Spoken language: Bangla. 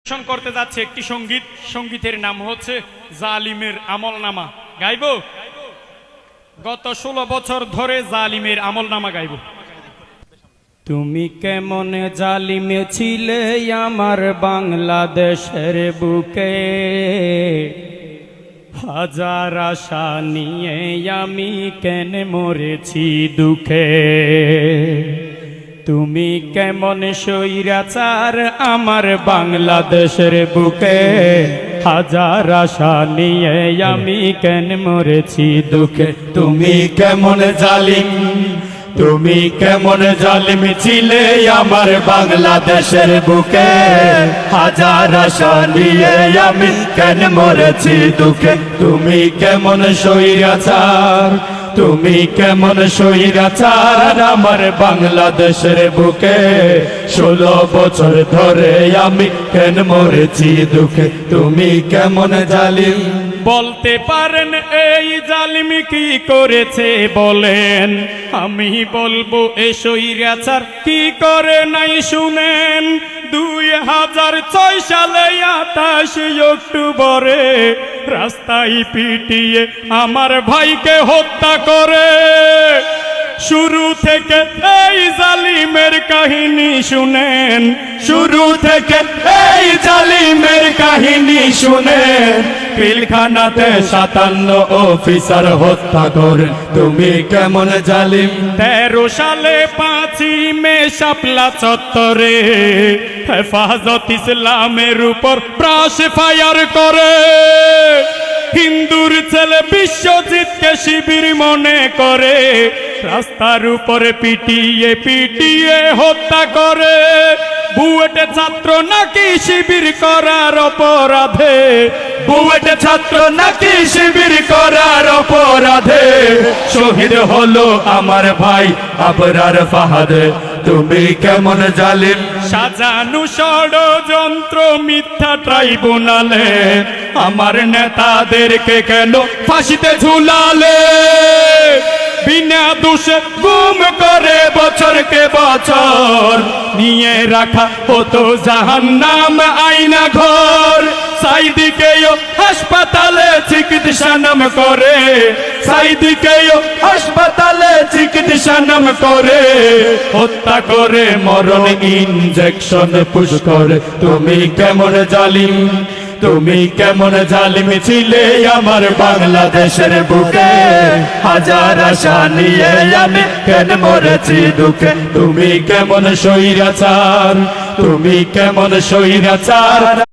করতে যাচ্ছে একটি সঙ্গীত। সঙ্গীতের নাম হচ্ছে জালিমের আমলনামা। গাইবো? গত 16 বছর ধরে জালিমের আমলনামা গাইবো। তুমি কেমন জালিমে ছিলে আমার বাংলাদেশের বুকে, হাজার আশা নিয়ে আমি কেন মরেছি দুঃখে। তুমি কেমন স্বৈরাচার আমার বাংলাদেশের বুকে, হাজার আশা নিয়ে আমি কেন মরেছি দুঃখে। তুমি কেমন জালিম, তুমি কেমন জালিম ছিলে আমার বাংলাদেশের বুকে, হাজার আশা নিয়ে আমি কেন মরেছি দুঃখে। তুমি কেমন স্বৈরাচার, তুমি কেমন স্বৈরাচার আমার বাংলাদেশের বুকে, 16 বছর ধরে আমি কেন মরেছি দুঃখে। তুমি কেমন জালিম, বলতে পারেন এই জালিম কি করেছে বলেন, আমি বলবো এই স্বৈরাচার কি করে নাই শুনেন। 2006 সালে 28 অক্টোবরে রাস্তায় পিটিয়ে আমার ভাইকে হত্যা করে। শুরু থেকে এই জালিমের কাহিনী শুনেন, শুরু থেকে এই জালিমের কাহিনী শুনেন। পিলখানাতে 57 অফিসার হত্যা করেন। তুমি কেমন জালিম, 13 সালে 5 মে শাপলা চত্বরে হেফাজত ইসলামের উপর ব্রাশ ফায়ার করে। হিন্দুর ছেলে বিশ্বজিৎকে শিবির মনে করে রাস্তার উপরে পিটিয়ে পিটিয়ে হত্যা করে। বুয়েটে ছাত্র নাকি শিবির করার অপরাধে, বুয়েটে ছাত্র নাকি শিবির করার অপরাধে শহীদ হলো আমার ভাই আবরার ফাহাদে। তুমি কেমন জালিম, সাজানো ষড়যন্ত্র মিথ্যা ট্রাইব্যুনালে আমার নেতাদেরকে কেন ফাঁসিতে ঝুলালে। বিনা দোষে গুম করে বছরকে বছর নিয়ে রাখা হতো জাহান্নাম আয়না ঘর। সাইদিকেও হাসপাতালে চিকিৎসা নাম করে, সাইদিকেও হাসপাতালে চিকিৎসা নাম করে হত্যা করে মরণ ইনজেকশন পুশ করে। তুমি কেমন জালিম, তুমি কেমন জালিম ছিলে আমার বাংলাদেশের বুকে, হাজার আশা নিয়ে আমি কেন মরেছি দুঃখে। তুমি কেমন স্বৈরাচার, তুমি কেমন স্বৈরাচার।